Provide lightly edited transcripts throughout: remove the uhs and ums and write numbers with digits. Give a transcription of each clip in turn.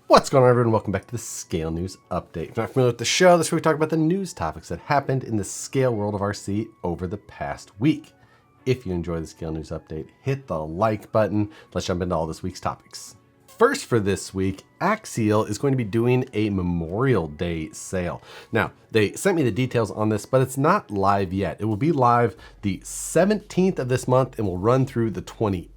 What's going on, everyone? Welcome back to the Scale News Update. If you're not familiar with the show, this is where we talk about the news topics that happened in the scale world of RC over the past week. If you enjoy the Scale News Update, hit the like button. Let's jump into all this week's topics. First for this week, Axial is going to be doing a Memorial Day sale. Now, they sent me the details on this, but it's not live yet. It will be live the 17th of this month and will run through the 28th.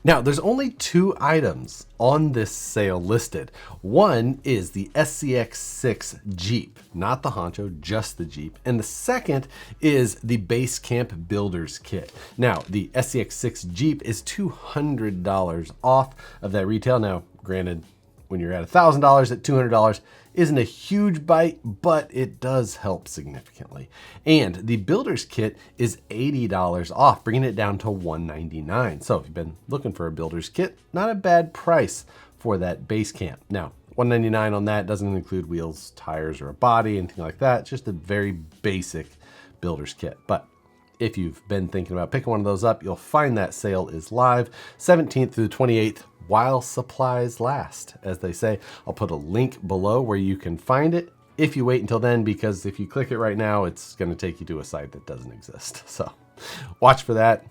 Now, there's only two items on this sale listed. One is the SCX6 Jeep, not the Honcho, just the Jeep. And the second is the Basecamp Builder's Kit. Now, the SCX6 Jeep is $200 off of that retail. Now, granted, when you're at $1,000 at $200 isn't a huge bite, but it does help significantly. And the Builder's Kit is $80 off, bringing it down to $199. So if you've been looking for a Builder's Kit, not a bad price for that Basecamp. Now, $199 on that doesn't include wheels, tires, or a body, anything like that. It's just a very basic Builder's Kit. But if you've been thinking about picking one of those up, you'll find that sale is live 17th through the 28th. While supplies last, as they say. I'll put a link below where you can find it if you wait until then, because if you click it right now, it's going to take you to a site that doesn't exist. So watch for that,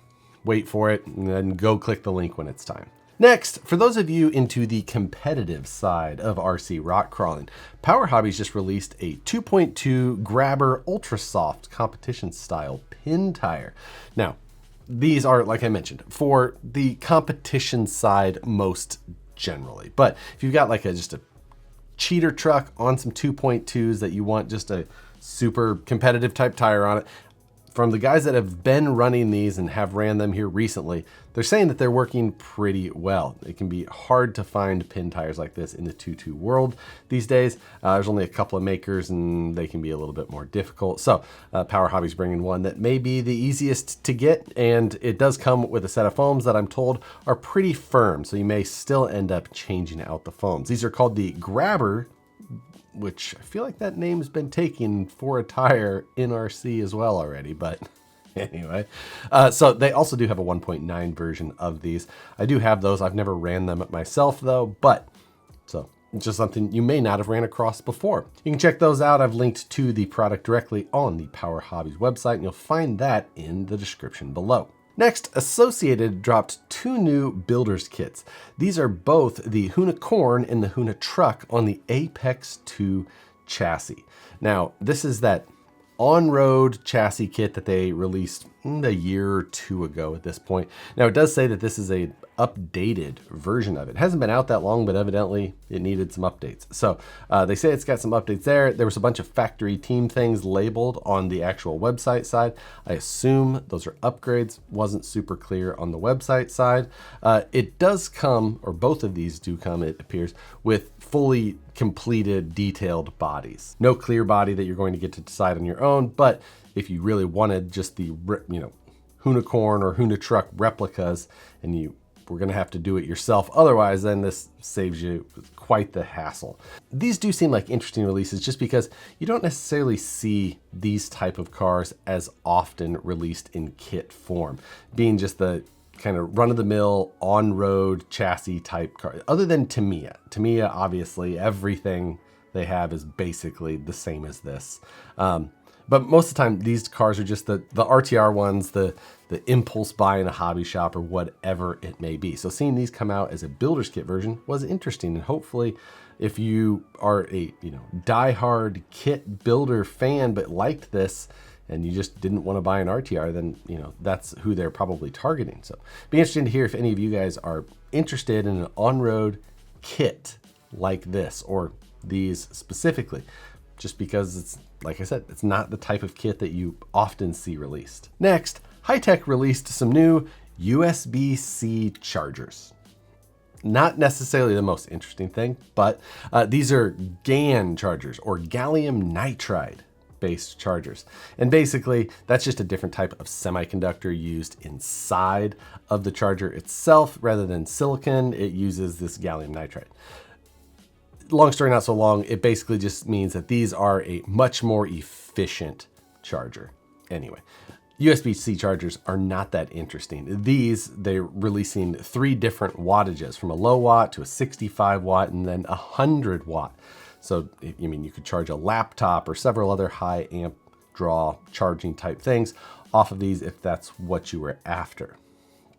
wait for it, and then go click the link when it's time. Next, for those of you into the competitive side of RC rock crawling, Power Hobbies just released a 2.2 Grabber Ultra Soft competition style pin tire. Now, these are, like I mentioned, for the competition side most generally. But if you've got like just a cheater truck on some 2.2s that you want just a super competitive type tire on it, from the guys that have been running these and have ran them here recently, they're saying that they're working pretty well. It can be hard to find pin tires like this in the 2.2 world these days. There's only a couple of makers and they can be a little bit more difficult. So Power Hobbies bringing one that may be the easiest to get, and it does come with a set of foams that I'm told are pretty firm. So you may still end up changing out the foams. These are called the Grabber, which I feel like that name's been taken for a tire in RC as well already, but anyway. So they also do have a 1.9 version of these. I do have those. I've never ran them myself though, but so it's just something you may not have ran across before. You can check those out. I've linked to the product directly on the Power Hobbies website, and you'll find that in the description below. Next, Associated dropped two new builders kits. These are both the Hoonicorn and the Hoonitruck on the Apex 2 chassis. Now, this is that on-road chassis kit that they released a year or two ago at this point. Now, it does say that this is a updated version of it. It hasn't been out that long, but evidently it needed some updates. So they say it's got some updates there. There was a bunch of factory team things labeled on the actual website side. I assume those are upgrades. Wasn't super clear on the website side. It does come, or both of these do come, it appears, with fully completed detailed bodies. No clear body that you're going to get to decide on your own, but if you really wanted just the, Hoonicorn or Hoonitruck replicas, and you were going to have to do it yourself otherwise, then this saves you quite the hassle. These do seem like interesting releases just because you don't necessarily see these type of cars as often released in kit form, being just the kind of run-of-the-mill on-road chassis type car, other than Tama. Tama, obviously, everything they have is basically the same as this. But most of the time, these cars are just the RTR ones, the impulse buy in a hobby shop or whatever it may be. So seeing these come out as a builder's kit version was interesting. And hopefully, if you are a diehard kit builder fan but liked this and you just didn't want to buy an RTR, then that's who they're probably targeting. So be interesting to hear if any of you guys are interested in an on-road kit like this or these specifically, just because it's, like I said, it's not the type of kit that you often see released. Next, HighTech released some new USB-C chargers. Not necessarily the most interesting thing, but these are GaN chargers, or gallium nitride based chargers. And basically, that's just a different type of semiconductor used inside of the charger itself. Rather than silicon, it uses this gallium nitride. Long story not so long, it basically just means that these are a much more efficient charger. Anyway, USB-C chargers are not that interesting. They're releasing 3 different wattages, from a low watt to a 65 watt and then 100 watt. So, I mean, you could charge a laptop or several other high amp draw charging type things off of these if that's what you were after.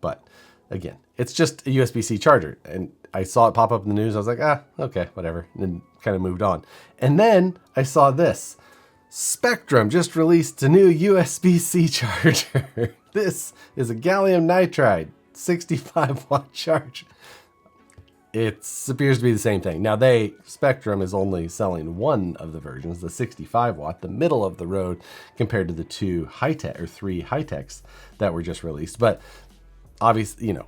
But again, it's just a USB-C charger. And I saw it pop up in the news. I was like, okay, whatever. And then kind of moved on. And then I saw this. Spektrum just released a new USB-C charger. This is a gallium nitride 65 watt charge. It appears to be the same thing. Now Spektrum is only selling one of the versions, the 65 watt, the middle of the road, compared to the 2 HighTech or 3 HighTechs that were just released. But obviously, you know,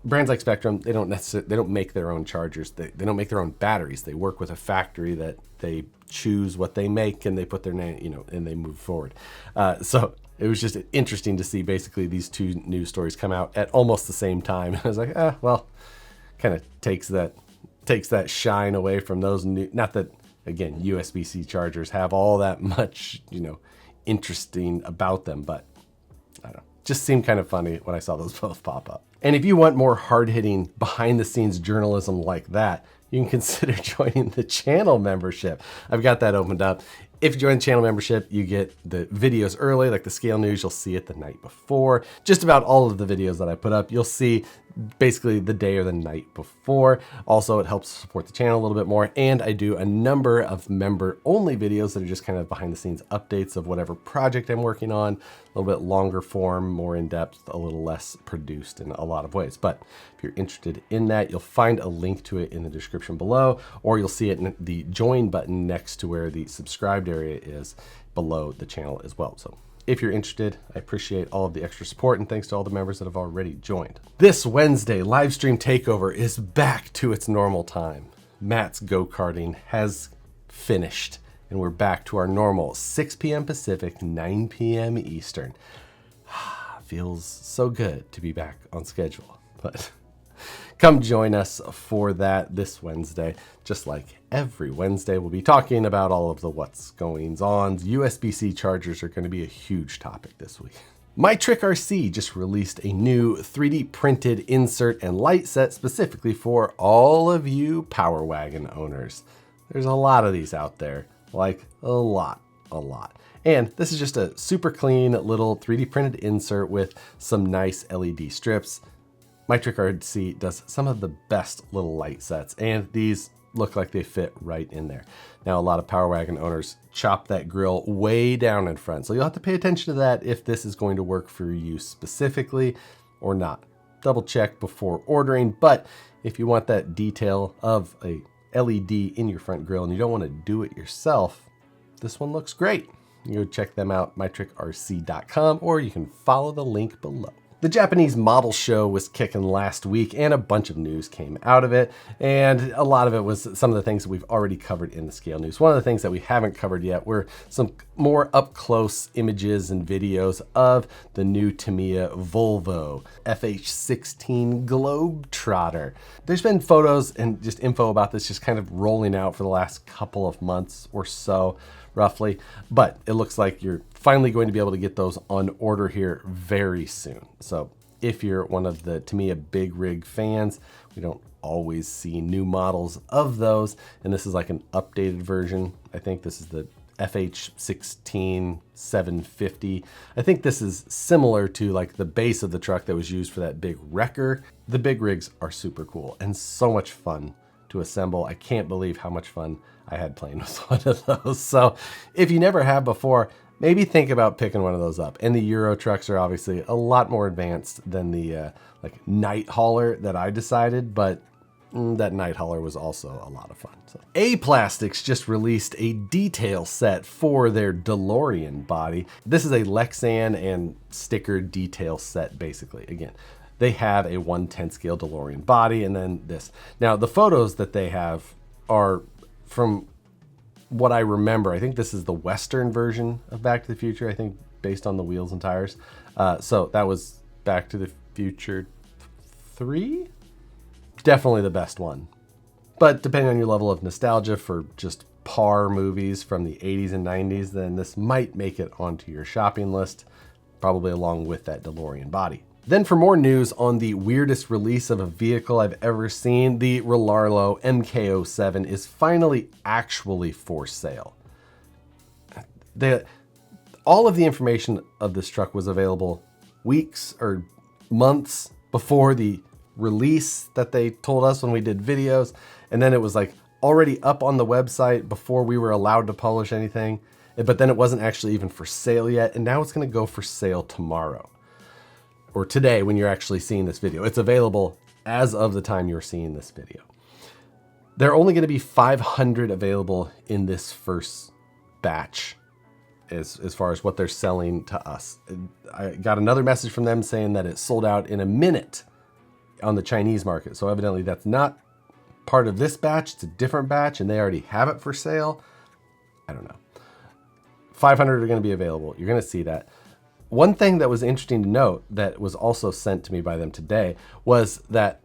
brands like Spektrum, they don't make their own chargers. They don't make their own batteries. They work with a factory that they choose what they make and they put their name, you know, and they move forward. So it was just interesting to see basically these 2 news stories come out at almost the same time. I was like, well, kind of takes that shine away from those new, not that again, USB-C chargers have all that much, you know, interesting about them, but I don't know, just seemed kind of funny when I saw those both pop up. And if you want more hard-hitting behind-the-scenes journalism like that, you can consider joining the channel membership. I've got that opened up. If you join the channel membership, you get the videos early, like the scale news, you'll see it the night before. Just about all of the videos that I put up, you'll see basically the day or the night before. Also, it helps support the channel a little bit more. And I do a number of member-only videos that are just kind of behind-the-scenes updates of whatever project I'm working on. A little bit longer form, more in-depth, a little less produced in a lot of ways. But if you're interested in that, you'll find a link to it in the description below, or you'll see it in the join button next to where the subscribed area is below the channel as well. So if you're interested, I appreciate all of the extra support, and thanks to all the members that have already joined. This Wednesday, Livestream Takeover is back to its normal time. Matt's go-karting has finished, and we're back to our normal 6 p.m. Pacific, 9 p.m. Eastern. Feels so good to be back on schedule, but come join us for that this Wednesday. Just like every Wednesday, we'll be talking about all of the what's going on. USB-C chargers are going to be a huge topic this week. MyTrickRC just released a new 3D printed insert and light set specifically for all of you Power Wagon owners. There's a lot of these out there, like a lot. And this is just a super clean little 3D printed insert with some nice LED strips. MyTrickRC does some of the best little light sets, and these look like they fit right in there. Now, a lot of Power Wagon owners chop that grill way down in front, so you'll have to pay attention to that if this is going to work for you specifically or not. Double check before ordering, but if you want that detail of a LED in your front grill and you don't want to do it yourself, this one looks great. You go check them out, MyTrickRC.com, or you can follow the link below. The Japanese model show was kicking last week, and a bunch of news came out of it, and a lot of it was some of the things that we've already covered in the scale news. One of the things that we haven't covered yet were some more up-close images and videos of the new Tamiya Volvo FH16 Globetrotter. There's been photos and just info about this just kind of rolling out for the last couple of months or so, roughly, but it looks like you're finally going to be able to get those on order here very soon. So if you're one of the Tamiya Big Rig fans, we don't always see new models of those, and this is like an updated version. I think this is the FH16 750. I think this is similar to like the base of the truck that was used for that big wrecker. The big rigs are super cool and so much fun to assemble. I can't believe how much fun I had playing with one of those. So if you never have before, maybe think about picking one of those up. And the Euro trucks are obviously a lot more advanced than the like night hauler that I decided, but that night hauler was also a lot of fun. So Aplastics just released a detail set for their Delorean body. This is a Lexan and sticker detail set, basically. Again, they have a 1/10 scale Delorean body, and then this. Now, the photos that they have are from what I remember. I think this is the Western version of Back to the Future, I think, based on the wheels and tires. So that was Back to the Future 3? Definitely the best one. But depending on your level of nostalgia for just par movies from the 80s and 90s, then this might make it onto your shopping list. probably along with that Delorean body. Then for more news on the weirdest release of a vehicle I've ever seen, the Rlaarlo MK7 is finally actually for sale. All of the information of this truck was available weeks or months before the release that they told us when we did videos. And then it was like already up on the website before we were allowed to publish anything. But then it wasn't actually even for sale yet. And now it's going to go for sale tomorrow. Or today when you're actually seeing this video. It's available as of the time you're seeing this video. There are only going to be 500 available in this first batch as far as what they're selling to us. I got another message from them saying that it sold out in a minute on the Chinese market. So evidently that's not part of this batch. It's a different batch and they already have it for sale. I don't know. 500 are going to be available. You're going to see that. One thing that was interesting to note that was also sent to me by them today was that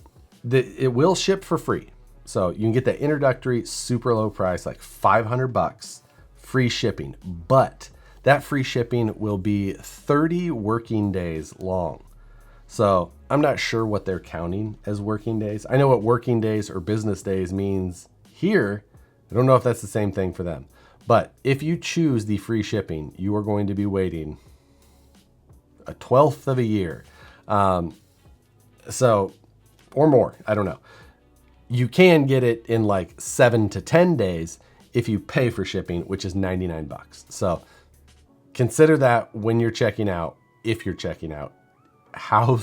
it will ship for free. So you can get that introductory super low price, like $500, free shipping. But that free shipping will be 30 working days long. So I'm not sure what they're counting as working days. I know what working days or business days means here. I don't know if that's the same thing for them. But if you choose the free shipping, you are going to be waiting a 1/12 of a year. So, or more, I don't know. You can get it in like 7 to 10 days if you pay for shipping, which is $99. So consider that when you're checking out, if you're checking out, how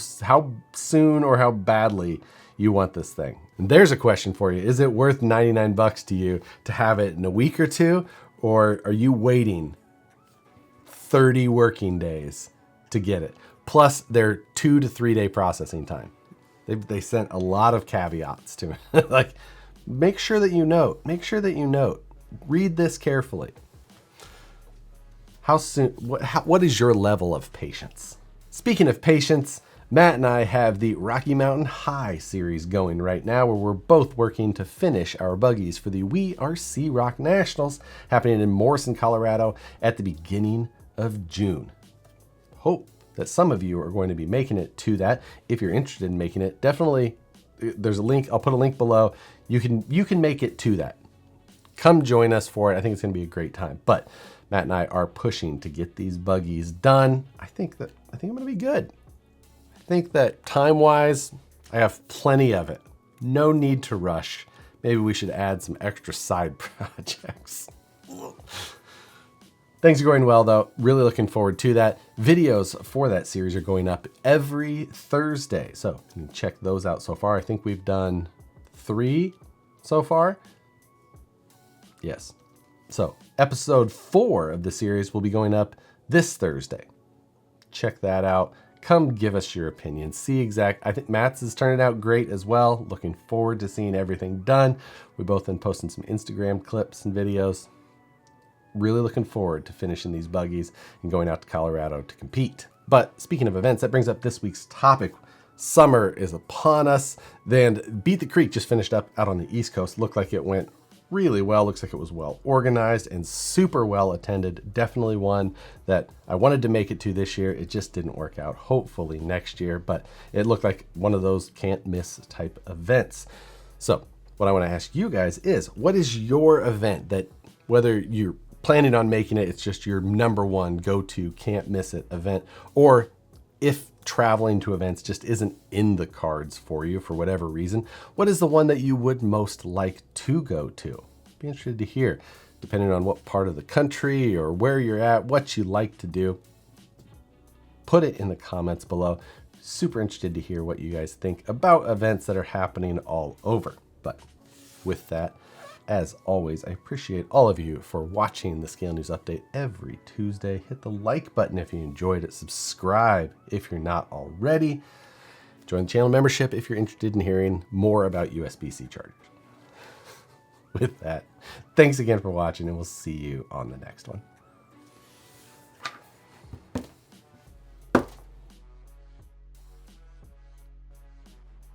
soon or how badly you want this thing. And there's a question for you. Is it worth $99 to you to have it in a week or two? Or are you waiting 30 working days to get it? Plus their 2 to 3 day processing time. They sent a lot of caveats to me. Like, make sure that you note. Make sure that you note. Read this carefully. How soon? What is your level of patience? Speaking of patience, Matt and I have the Rocky Mountain High series going right now, where we're both working to finish our buggies for the We RC Rock Nationals happening in Morrison, Colorado at the beginning of June. Hope that some of you are going to be making it to that. If you're interested in making it, definitely there's a link. I'll put a link below. You can make it to that. Come join us for it. I think it's going to be a great time. But Matt and I are pushing to get these buggies done. I think I'm going to be good. I think that time-wise, I have plenty of it. No need to rush. Maybe we should add some extra side projects. Things are going well though. Really looking forward to that. Videos for that series are going up every Thursday. So you can check those out so far. I think we've done 3 so far. Yes. So episode 4 of the series will be going up this Thursday. Check that out. Come give us your opinion. I think Matt's is turning out great as well. Looking forward to seeing everything done. We've both been posting some Instagram clips and videos. Really looking forward to finishing these buggies and going out to Colorado to compete. But speaking of events, that brings up this week's topic. Summer is upon us. Then Beat the Creek just finished up out on the East Coast. Looked like it went really well. Looks like it was well organized and super well attended. Definitely one that I wanted to make it to this year. It just didn't work out. Hopefully next year, but it looked like one of those can't miss type events. So what I want to ask you guys is, what is your event that, whether you're planning on making it, it's just your #1 go-to can't miss it event, or if traveling to events just isn't in the cards for you for whatever reason, what is the one that you would most like to go to? Be interested to hear, depending on what part of the country or where you're at, what you like to do. Put it in the comments below. Super interested to hear what you guys think about events that are happening all over. But with that, as always, I appreciate all of you for watching the Scale News Update every Tuesday. Hit the like button if you enjoyed it. Subscribe if you're not already. Join the channel membership if you're interested in hearing more about USB-C chargers. With that, thanks again for watching, and we'll see you on the next one.